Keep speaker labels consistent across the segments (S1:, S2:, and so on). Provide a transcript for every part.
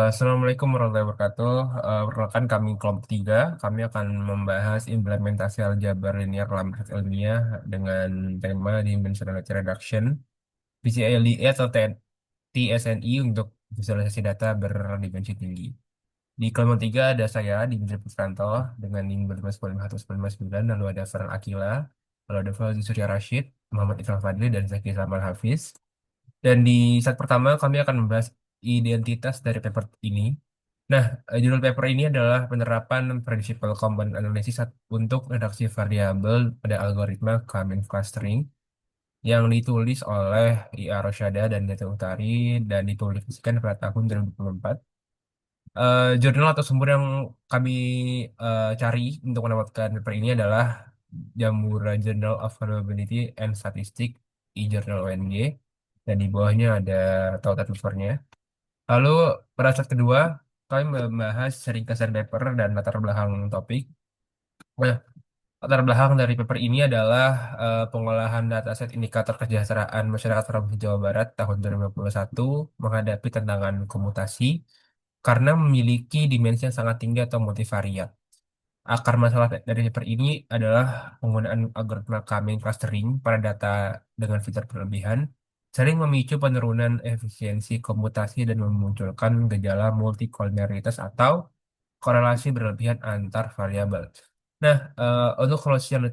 S1: Assalamualaikum warahmatullahi wabarakatuh. Perkenalkan kami kelompok 3. Kami akan membahas implementasi aljabar linear dalam riset ilmiah dengan tema Dimensional Reduction, PCLDE atau TSNI untuk visualisasi data berdimensi tinggi. Di kelompok 3 ada saya, Dimitri Putranto, dengan NIM 15159, lalu ada Farel Akila, lalu ada Fauzi Surya Rashid, Muhammad Ikram Fadli, dan Zaki Samal Hafiz. Dan di saat pertama kami akan membahas identitas dari paper ini. Nah, judul paper ini adalah penerapan Principal Component Analysis untuk redaksi variabel pada algoritma K-means clustering yang ditulis oleh I.A. Rosyada dan Deta Utari dan dipublikasikan pada tahun 2024. Jurnal atau sumber yang kami cari untuk mendapatkan paper ini adalah Jamura Journal of Vulnerability and Statistics, e-Journal ONG, dan di bawahnya ada tautan papernya. Lalu pada saat kedua, kami membahas ringkasan paper dan latar belakang topik. Nah, latar belakang dari paper ini adalah pengolahan dataset indikator kesejahteraan masyarakat Provinsi Jawa Barat tahun 2021 menghadapi tantangan komutasi karena memiliki dimensi yang sangat tinggi atau multivariat. Akar masalah dari paper ini adalah penggunaan algoritma K-means clustering pada data dengan fitur berlebihan sering memicu penurunan efisiensi komputasi dan memunculkan gejala multikoliniaritas atau korelasi berlebihan antar variabel. Nah, untuk solusi yang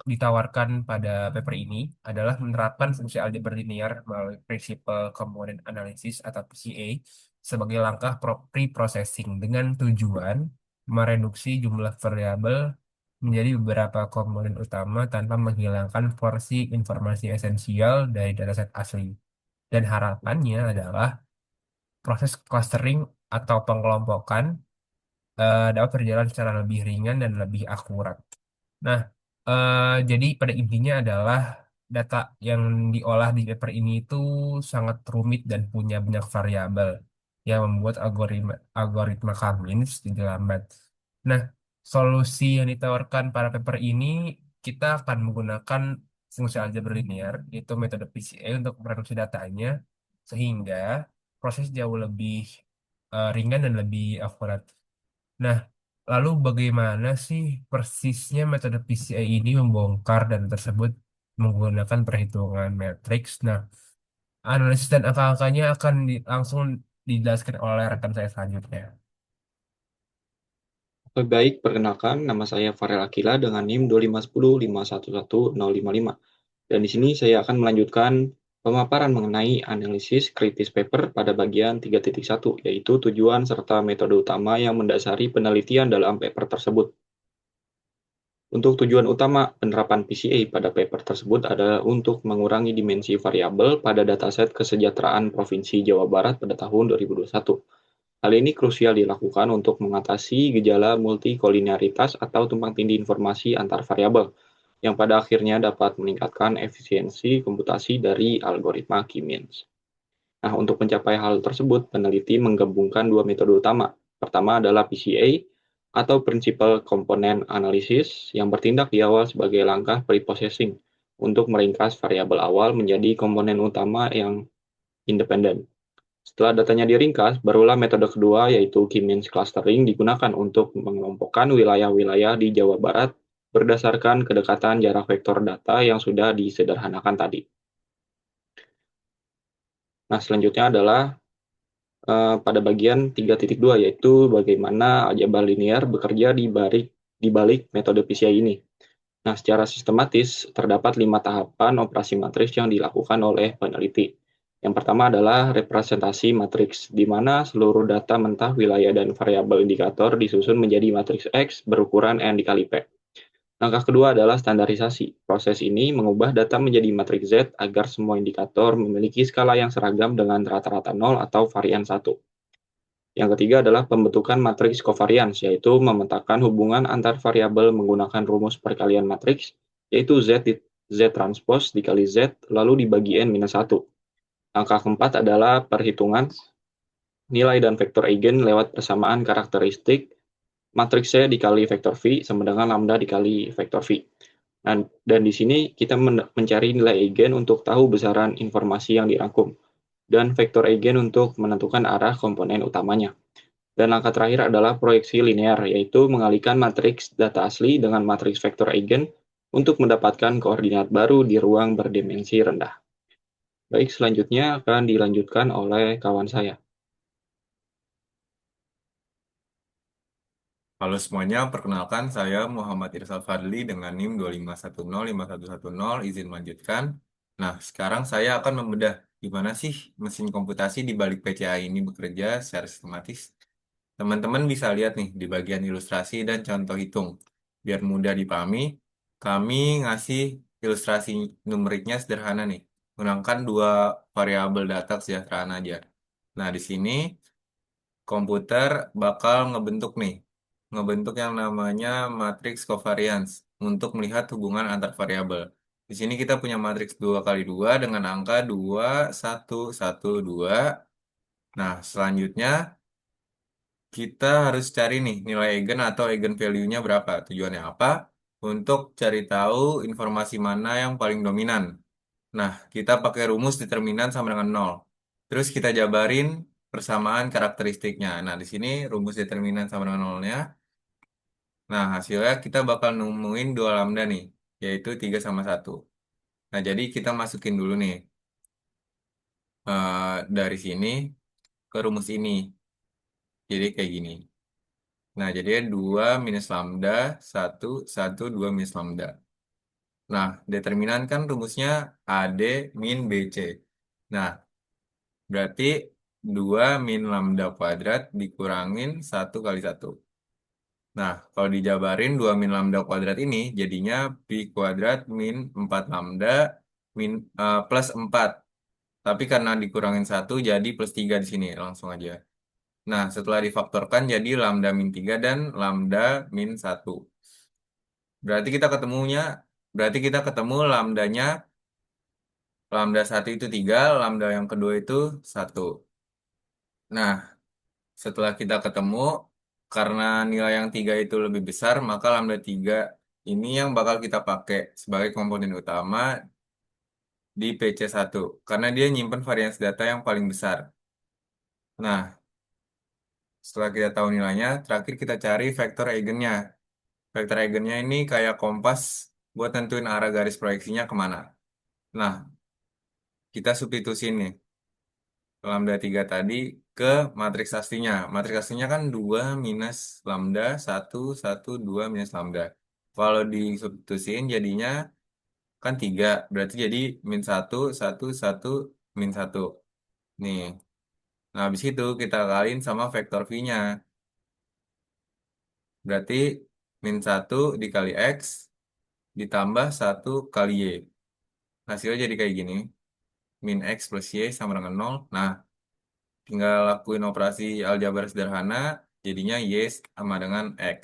S1: ditawarkan pada paper ini adalah menerapkan fungsi aljabar linear melalui Principal Component Analysis atau PCA sebagai langkah pre-processing dengan tujuan mereduksi jumlah variabel menjadi beberapa komponen utama tanpa menghilangkan porsi informasi esensial dari dataset asli. Dan harapannya adalah proses clustering atau pengelompokan dapat berjalan secara lebih ringan dan lebih akurat. Nah, jadi pada intinya adalah data yang diolah di paper ini itu sangat rumit dan punya banyak variabel yang membuat algoritma K-means jadi lambat. Nah, solusi yang ditawarkan pada paper ini kita akan menggunakan fungsi aljabar linear, yaitu metode PCA untuk mereduksi datanya, sehingga proses jauh lebih ringan dan lebih akurat. Nah, lalu bagaimana sih persisnya metode PCI ini membongkar dan tersebut menggunakan perhitungan matriks? Nah, analisis dan angka-angkanya akan langsung dijelaskan oleh rekan saya selanjutnya.
S2: Oke, baik, perkenalkan nama saya Farel Akila dengan NIM 25105111055. Dan di sini saya akan melanjutkan pemaparan mengenai analisis kritis paper pada bagian 3.1, yaitu tujuan serta metode utama yang mendasari penelitian dalam paper tersebut. Untuk tujuan utama penerapan PCA pada paper tersebut adalah untuk mengurangi dimensi variabel pada dataset kesejahteraan Provinsi Jawa Barat pada tahun 2021. Hal ini krusial dilakukan untuk mengatasi gejala multikoliniaritas atau tumpang tindih informasi antar variabel, yang pada akhirnya dapat meningkatkan efisiensi komputasi dari algoritma K-means. Nah, untuk mencapai hal tersebut, peneliti menggabungkan dua metode utama. Pertama adalah PCA, atau Principal Component Analysis, yang bertindak di awal sebagai langkah pre-processing untuk meringkas variabel awal menjadi komponen utama yang independen. Setelah datanya diringkas, barulah metode kedua yaitu K-means clustering digunakan untuk mengelompokkan wilayah-wilayah di Jawa Barat berdasarkan kedekatan jarak vektor data yang sudah disederhanakan tadi. Nah, selanjutnya adalah pada bagian 3.2 yaitu bagaimana aljabar linear bekerja di balik metode PCI ini. Nah, secara sistematis terdapat 5 tahapan operasi matriks yang dilakukan oleh peneliti. Yang pertama adalah representasi matriks, di mana seluruh data mentah wilayah dan variabel indikator disusun menjadi matriks X berukuran N dikali P. Langkah kedua adalah standarisasi. Proses ini mengubah data menjadi matriks Z agar semua indikator memiliki skala yang seragam dengan rata-rata 0 atau varian 1. Yang ketiga adalah pembentukan matriks covariance, yaitu memetakan hubungan antar variabel menggunakan rumus perkalian matriks, yaitu Z transpose dikali Z, lalu dibagi N-1. Langkah keempat adalah perhitungan nilai dan vektor eigen lewat persamaan karakteristik matriks C dikali vektor V sama dengan lambda dikali vektor V. Nah, dan di sini kita mencari nilai eigen untuk tahu besaran informasi yang dirangkum, dan vektor eigen untuk menentukan arah komponen utamanya. Dan langkah terakhir adalah proyeksi linear, yaitu mengalihkan matriks data asli dengan matriks vektor eigen untuk mendapatkan koordinat baru di ruang berdimensi rendah. Baik, selanjutnya akan dilanjutkan oleh kawan saya.
S3: Halo semuanya, perkenalkan saya Muhammad Irsal Fadli dengan NIM 251051110, izin melanjutkan. Nah, sekarang saya akan membedah gimana sih mesin komputasi di balik PCA ini bekerja secara sistematis. Teman-teman bisa lihat nih di bagian ilustrasi dan contoh hitung. Biar mudah dipahami, kami ngasih ilustrasi numeriknya sederhana nih. Menggunakan dua variabel data kesejahteraan aja. Nah, di sini komputer bakal ngebentuk yang namanya matriks covariance untuk melihat hubungan antar variabel. Di sini kita punya matriks 2 kali 2 dengan angka 2 1 1 2. Nah, selanjutnya kita harus cari nih nilai eigen atau eigen value-nya berapa. Tujuannya apa? Untuk cari tahu informasi mana yang paling dominan. Nah, kita pakai rumus determinan sama dengan nol. Terus kita jabarin persamaan karakteristiknya. Nah, di sini rumus determinan sama dengan nolnya. Nah, hasilnya kita bakal nemuin dua lambda nih, yaitu 3 sama satu. Nah, jadi kita masukin dulu nih dari sini ke rumus ini. Jadi kayak gini. Nah, jadi 2 minus lambda, satu 1, 2 minus lambda. Nah, determinan kan rumusnya AD min BC. Nah, berarti 2 min lambda kuadrat dikurangin satu kali satu. Nah, kalau dijabarin 2 min lambda kuadrat ini jadinya pi kuadrat min 4 lambda plus 4. Tapi karena dikurangin satu jadi plus 3 di sini langsung aja. Nah, setelah difaktorkan jadi lambda min 3 dan lambda min satu. Berarti kita ketemunya, berarti kita ketemu lambdanya, lambda satu itu 3, lambda yang kedua itu satu. Nah, setelah kita ketemu, karena nilai yang 3 itu lebih besar, maka lambda 3 ini yang bakal kita pakai sebagai komponen utama di PC1. Karena dia nyimpen varians data yang paling besar. Nah, setelah kita tahu nilainya, terakhir kita cari vektor eigennya. Vektor eigennya ini kayak kompas buat tentuin arah garis proyeksinya kemana. Nah, kita substitusin nih lambda 3 tadi ke matriks aslinya. Matriks aslinya kan 2 minus lambda, satu 1, 2 minus lambda. Kalau disubstitusin jadinya kan 3, berarti jadi min satu 1, 1, min satu. Nih, nah habis itu kita kaliin sama vektor V-nya. Berarti min satu dikali X ditambah satu kali Y. Hasilnya jadi kayak gini. Min X plus Y sama dengan nol. Nah, tinggal lakuin operasi aljabar sederhana, jadinya Y sama dengan X.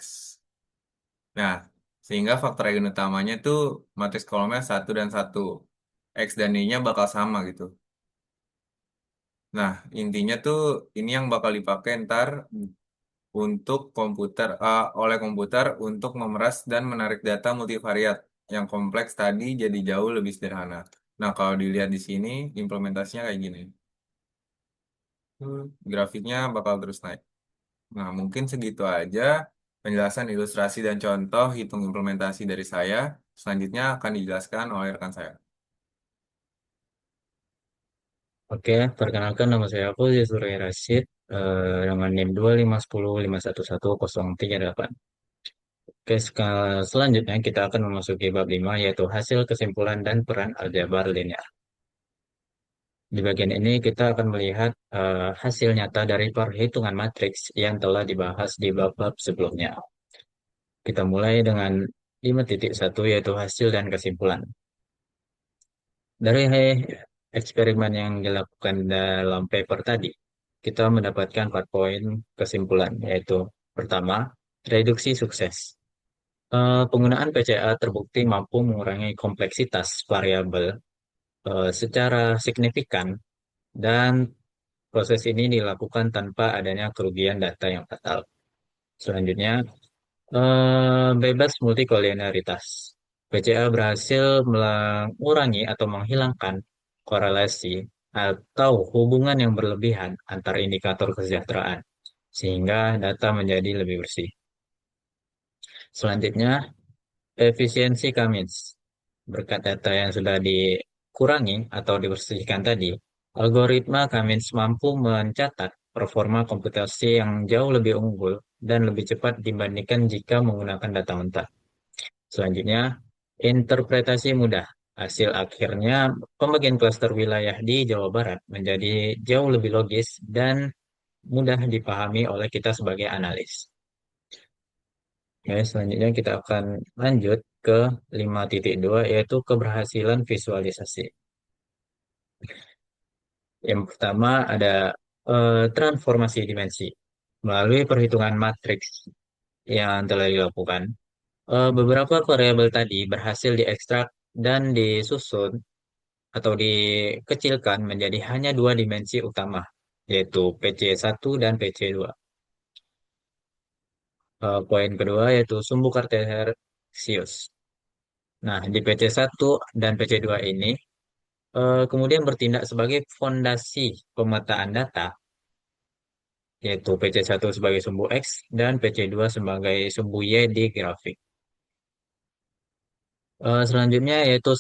S3: Nah, sehingga faktor eigen utamanya tuh matriks kolomnya satu dan satu. X dan Y-nya bakal sama gitu. Nah, intinya tuh ini yang bakal dipakai ntar untuk oleh komputer untuk memeras dan menarik data multivariat yang kompleks tadi jadi jauh lebih sederhana. Nah, kalau dilihat di sini implementasinya kayak gini. Grafiknya bakal terus naik. Nah, mungkin segitu aja penjelasan ilustrasi dan contoh hitung implementasi dari saya. Selanjutnya akan dijelaskan oleh rekan saya.
S4: Oke, perkenalkan nama saya aku Yusuf Rashid dengan NIM 25105111038. Oke, selanjutnya kita akan memasuki bab 5 yaitu hasil kesimpulan dan peran aljabar linear. Di bagian ini kita akan melihat hasil nyata dari perhitungan matriks yang telah dibahas di bab-bab sebelumnya. Kita mulai dengan 5.1 yaitu hasil dan kesimpulan. Dari eksperimen yang dilakukan dalam paper tadi, kita mendapatkan 4 poin kesimpulan, yaitu pertama, reduksi sukses. Penggunaan PCA terbukti mampu mengurangi kompleksitas variabel secara signifikan dan proses ini dilakukan tanpa adanya kerugian data yang fatal. Selanjutnya, bebas multikolinearitas. PCA berhasil mengurangi atau menghilangkan korelasi atau hubungan yang berlebihan antar indikator kesejahteraan. sehingga data menjadi lebih bersih. Selanjutnya, efisiensi Cummins. Berkat data yang sudah dikurangi atau dibersihkan tadi, algoritma Cummins mampu mencatat performa komputasi yang jauh lebih unggul dan lebih cepat dibandingkan jika menggunakan data mentah. Selanjutnya, interpretasi mudah. Hasil akhirnya, pembagian klaster wilayah di Jawa Barat menjadi jauh lebih logis dan mudah dipahami oleh kita sebagai analis. Ya, selanjutnya kita akan lanjut ke 5.2 yaitu keberhasilan visualisasi. Yang pertama ada transformasi dimensi. Melalui perhitungan matriks yang telah dilakukan, beberapa variabel tadi berhasil diekstrak dan disusun atau dikecilkan menjadi hanya dua dimensi utama, yaitu PC1 dan PC2. Poin kedua yaitu sumbu kartesius. Nah, di PC1 dan PC2 ini kemudian bertindak sebagai fondasi pemetaan data, yaitu PC1 sebagai sumbu X dan PC2 sebagai sumbu Y di grafik. Selanjutnya yaitu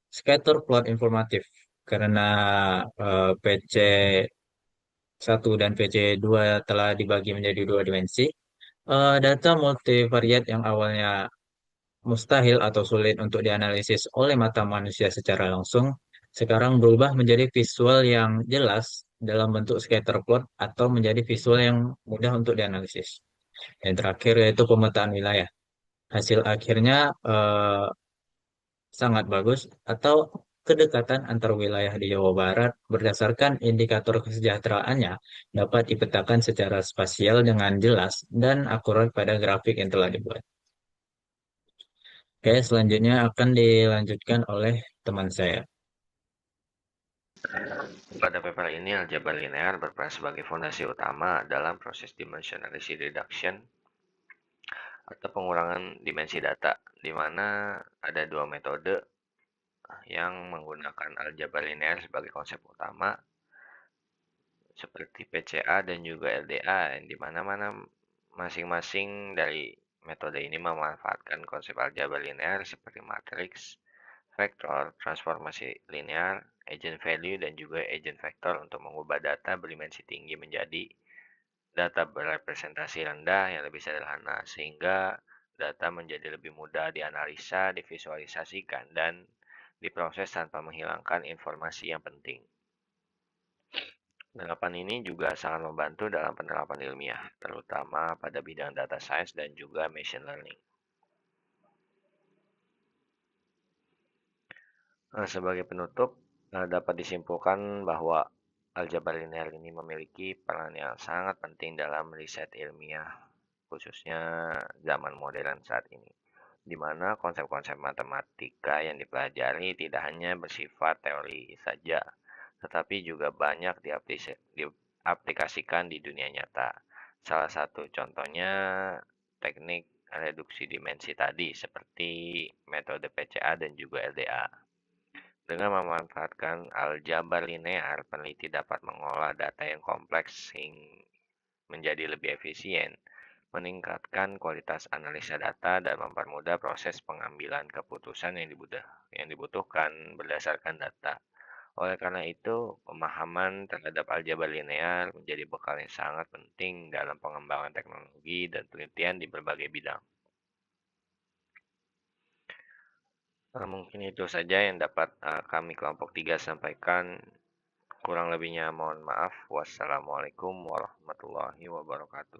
S4: scatter plot informatif. Karena PC1 dan PC2 telah dibagi menjadi dua dimensi, data multivariat yang awalnya mustahil atau sulit untuk dianalisis oleh mata manusia secara langsung, sekarang berubah menjadi visual yang jelas dalam bentuk scatter plot atau menjadi visual yang mudah untuk dianalisis. Yang terakhir yaitu pemetaan wilayah. Hasil akhirnya sangat bagus atau kedekatan antar wilayah di Jawa Barat berdasarkan indikator kesejahteraannya dapat dipetakan secara spasial dengan jelas dan akurat pada grafik yang telah dibuat. Oke, selanjutnya akan dilanjutkan oleh teman saya.
S5: Pada paper ini, aljabar linear berperan sebagai fondasi utama dalam proses dimensionality reduction atau pengurangan dimensi data, di mana ada dua metode yang menggunakan aljabar linear sebagai konsep utama, seperti PCA dan juga LDA, di mana masing-masing dari metode ini memanfaatkan konsep aljabar linear seperti matriks, vektor, transformasi linear, agent value, dan juga agent vektor untuk mengubah data berdimensi tinggi menjadi data berepresentasi rendah yang lebih sederhana, sehingga data menjadi lebih mudah dianalisa, divisualisasikan, dan diproses tanpa menghilangkan informasi yang penting. Penerapan ini juga sangat membantu dalam penerapan ilmiah, terutama pada bidang data science dan juga machine learning. Sebagai penutup, dapat disimpulkan bahwa aljabar linear ini memiliki peran yang sangat penting dalam riset ilmiah, khususnya zaman modern saat ini, di mana konsep-konsep matematika yang dipelajari tidak hanya bersifat teori saja, tetapi juga banyak diaplikasikan di dunia nyata. Salah satu contohnya teknik reduksi dimensi tadi, seperti metode PCA dan juga LDA. Dengan memanfaatkan aljabar linear, peneliti dapat mengolah data yang kompleks menjadi lebih efisien, meningkatkan kualitas analisa data, dan mempermudah proses pengambilan keputusan yang dibutuhkan berdasarkan data. Oleh karena itu, pemahaman terhadap aljabar linear menjadi bekal yang sangat penting dalam pengembangan teknologi dan penelitian di berbagai bidang. Mungkin itu saja yang dapat kami kelompok 3 sampaikan. Kurang lebihnya mohon maaf. Wassalamualaikum warahmatullahi wabarakatuh.